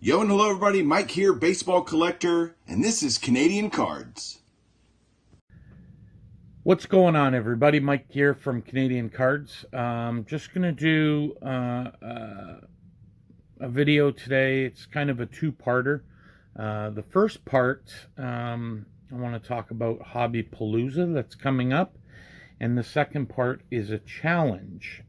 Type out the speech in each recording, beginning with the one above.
Yo and hello everybody, Mike here, baseball collector, and this is Canadian Cards. What's going on, everybody? Mike here from Canadian Cards. Just going to do a video today. It's kind of a two-parter. The first part, I want to talk about Hobby Palooza that's coming up, and the second part is a challenge.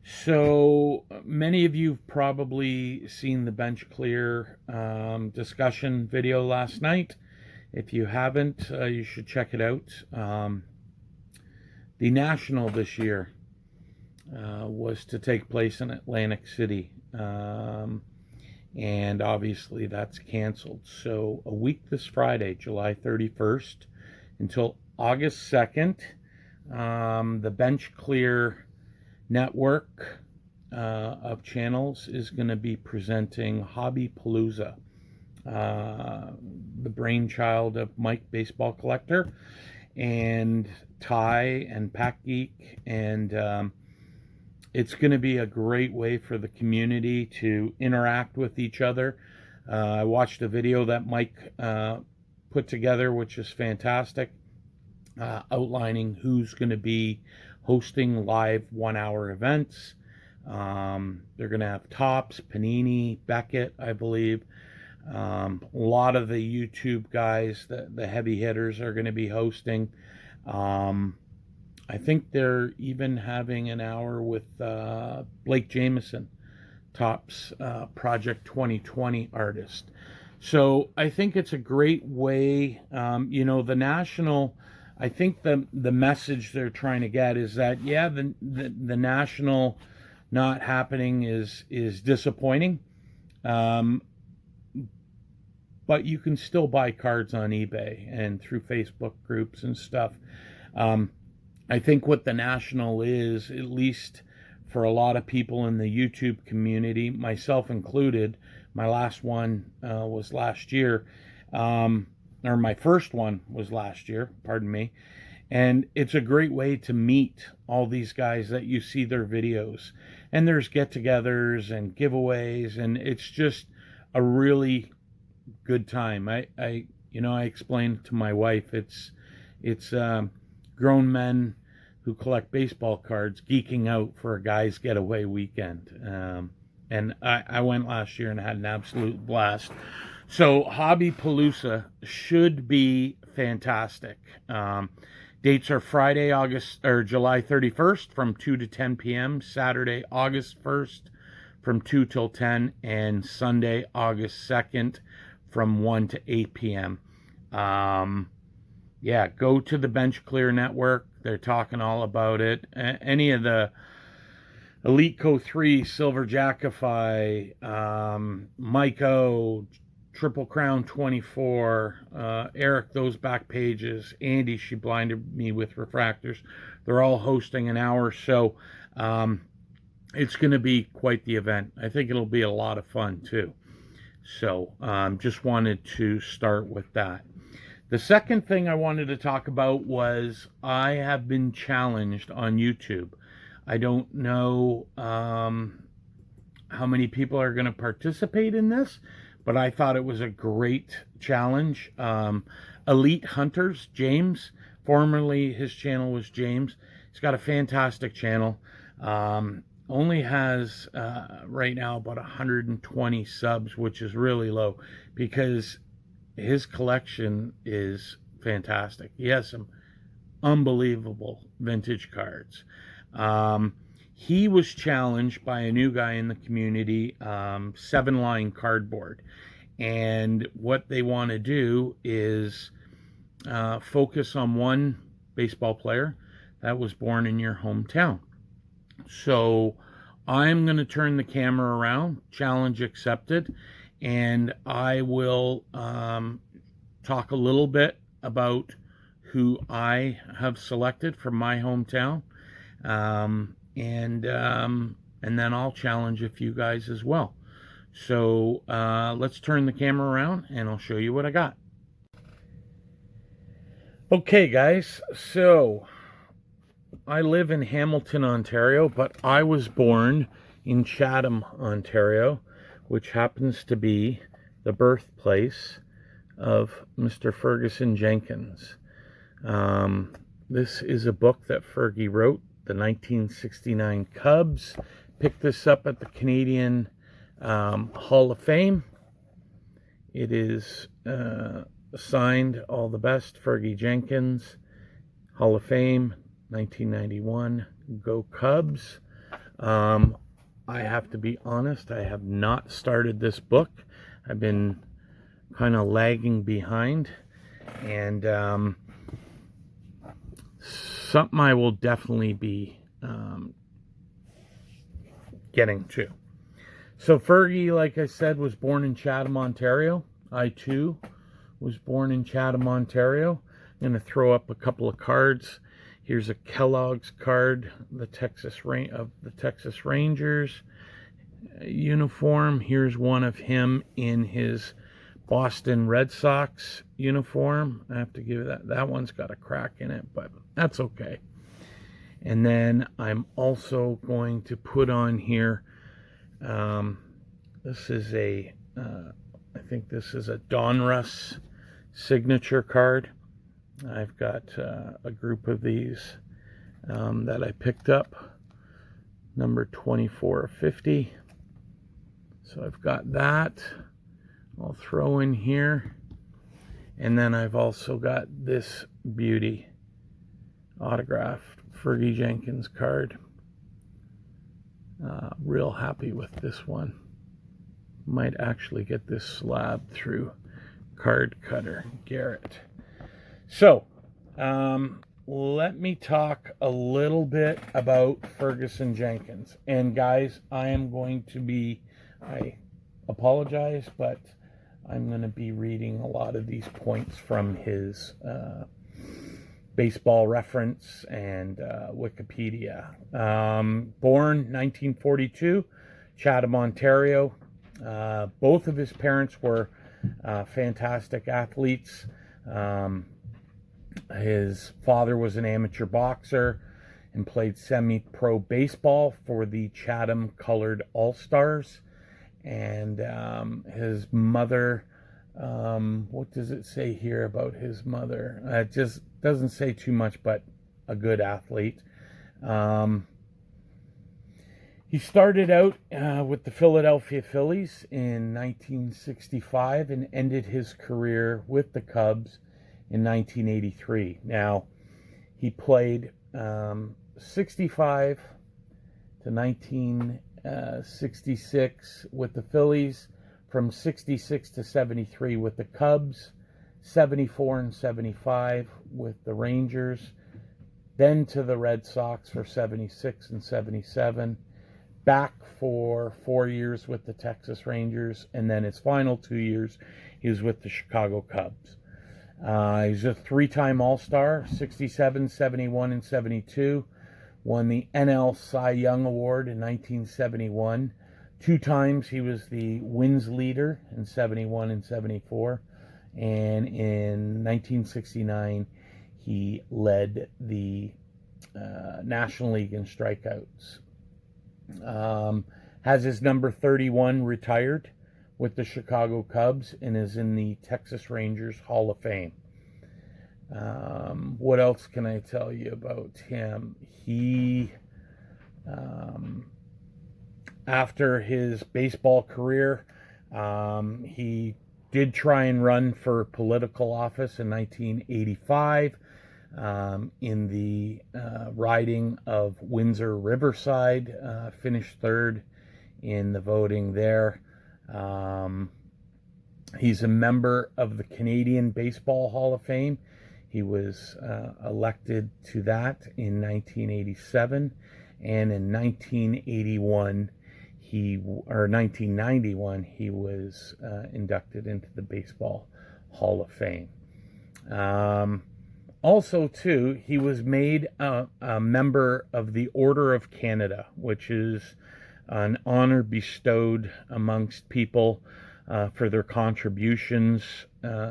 So many of you have probably seen the bench clear discussion video last night. If you haven't, you should check it out. The National this year was to take place in Atlantic City, and obviously that's canceled. So a week this Friday, July 31st, until August 2nd, the Bench Clear network of channels is going to be presenting Hobby Palooza, the brainchild of Mike Baseball Collector and Ty and Pack Geek, and it's going to be a great way for the community to interact with each other. I watched a video that Mike put together, which is fantastic, outlining who's going to be hosting live 1 hour events. They're going to have Topps, Panini, Beckett, I believe. A lot of the YouTube guys, the heavy hitters, are going to be hosting. I think they're even having an hour with Blake Jameson, Topps Project 2020 artist. So I think it's a great way. The National, I think the message they're trying to get is that, yeah, the National not happening is disappointing. But you can still buy cards on eBay and through Facebook groups and stuff. I think what the National is, at least for a lot of people in the YouTube community, myself included, my last one was last year, or my first one was last year, pardon me. And it's a great way to meet all these guys that you see their videos. And there's get-togethers and giveaways, and it's just a really good time. I explained to my wife, it's grown men who collect baseball cards geeking out for a guy's getaway weekend. And I went last year and had an absolute blast. So Hobby Palooza should be fantastic. Dates are Friday, July 31st from 2 to 10 p.m., Saturday, August 1st from 2 till 10, and Sunday, August 2nd from 1 to 8 p.m. Go to the Bench Clear Network. They're talking all about it. Any of the Elite Co 3, Silver Jackify, Mike O, Triple Crown 24, Eric, those back pages, Andy, she blinded me with refractors. They're all hosting an hour, so it's going to be quite the event. I think it'll be a lot of fun, too. So just wanted to start with that. The second thing I wanted to talk about was I have been challenged on YouTube. I don't know how many people are going to participate in this, but I thought it was a great challenge. Elite Hunters, James, formerly his channel was James. He's got a fantastic channel. Only has right now about 120 subs, which is really low because his collection is fantastic. He has some unbelievable vintage cards. He was challenged by a new guy in the community, 7-line cardboard. And what they want to do is focus on one baseball player that was born in your hometown. So I'm going to turn the camera around, challenge accepted, and I will talk a little bit about who I have selected from my hometown, and then I'll challenge a few guys as well. So let's turn the camera around and I'll show you what I got. Okay, guys, so I live in Hamilton, Ontario, but I was born in Chatham, Ontario, which happens to be the birthplace of Mr. Ferguson Jenkins. This is a book that Fergie wrote, the 1969 Cubs. Picked this up at the Canadian Hall of Fame. It is signed All the Best, Fergie Jenkins, Hall of Fame, 1991, Go Cubs. I have to be honest, I have not started this book. I've been kind of lagging behind, and something I will definitely be getting to. So Fergie, like I said, was born in Chatham, Ontario. I too was born in Chatham, Ontario. I'm going to throw up a couple of cards. Here's a Kellogg's card, the Texas Rangers uniform. Here's one of him in his Boston Red Sox uniform. I have to give that one's got a crack in it, but that's okay. And then I'm also going to put on here, this is I think this is a Donruss signature card. I've got a group of these that I picked up, number 24 of 50. So I've got that. I'll throw in here. And then I've also got this beauty, autographed Fergie Jenkins card. Real happy with this one. Might actually get this slab through Card Cutter Garrett. So, let me talk a little bit about Ferguson Jenkins. And guys, I apologize, but I'm going to be reading a lot of these points from his baseball reference and Wikipedia. Born 1942, Chatham, Ontario. Both of his parents were fantastic athletes. His father was an amateur boxer and played semi-pro baseball for the Chatham Colored All-Stars. And his mother, what does it say here about his mother? It just doesn't say too much, but a good athlete. He started out with the Philadelphia Phillies in 1965 and ended his career with the Cubs in 1983. Now, he played 65 to 1966 with the Phillies, from 66 to 73 with the Cubs, 74 and 75 with the Rangers, then to the Red Sox for 76 and 77, back for 4 years with the Texas Rangers, and then his final 2 years he was with the Chicago Cubs. He's a three-time All-Star, 67, 71, and 72. Won the NL Cy Young Award in 1971. 2 times he was the wins leader in 71 and 74. And in 1969, he led the National League in strikeouts. Has his number 31 retired with the Chicago Cubs and is in the Texas Rangers Hall of Fame. What else can I tell you about him? He, after his baseball career, he did try and run for political office in 1985 in the riding of Windsor Riverside, finished third in the voting there. He's a member of the Canadian Baseball Hall of Fame. He was elected to that in 1987, and in 1991 he was inducted into the Baseball Hall of Fame. Also, too, he was made a member of the Order of Canada, which is an honor bestowed amongst people for their contributions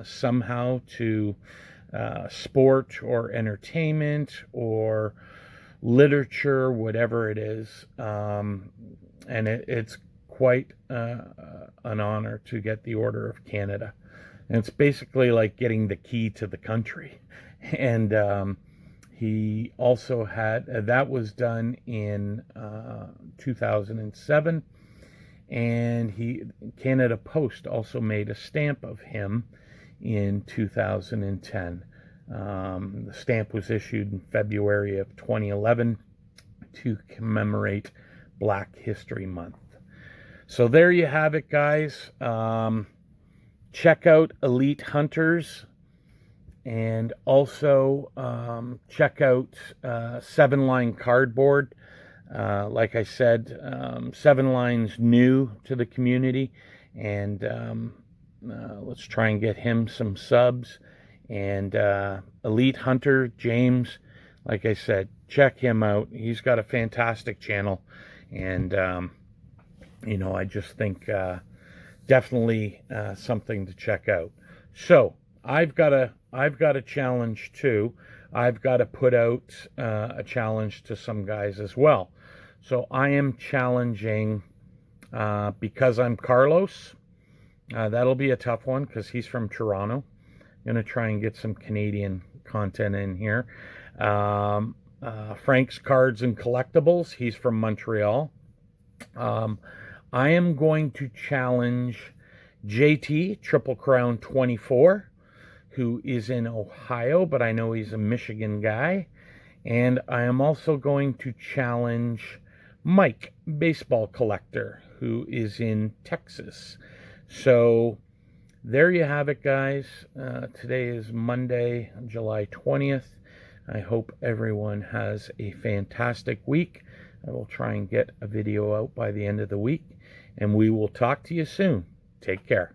somehow to sport or entertainment or literature, whatever it is. And it's quite a an honor to get the Order of Canada. And it's basically like getting the key to the country. And he also had, that was done in 2007. And Canada Post also made a stamp of him in 2010. The stamp was issued in February of 2011 to commemorate Black History Month. So there you have it, guys. Check out Elite Hunters, and also check out 7-Line Cardboard. Like I said, 7-Line's new to the community, and let's try and get him some subs. And Elite Hunter, James, like I said, check him out. He's got a fantastic channel, and I just think definitely something to check out. So I've got a challenge too. I've got to put out a challenge to some guys as well. So I am challenging, because I'm Carlos, that'll be a tough one because he's from Toronto. I'm going to try and get some Canadian content in here. Frank's Cards and Collectibles, he's from Montreal. I am going to challenge JT, Triple Crown 24, who is in Ohio, but I know he's a Michigan guy. And I am also going to challenge Mike, Baseball Collector, who is in Texas. So there you have it, guys. Today is Monday, July 20th. I hope everyone has a fantastic week. I will try and get a video out by the end of the week, and we will talk to you soon. Take care.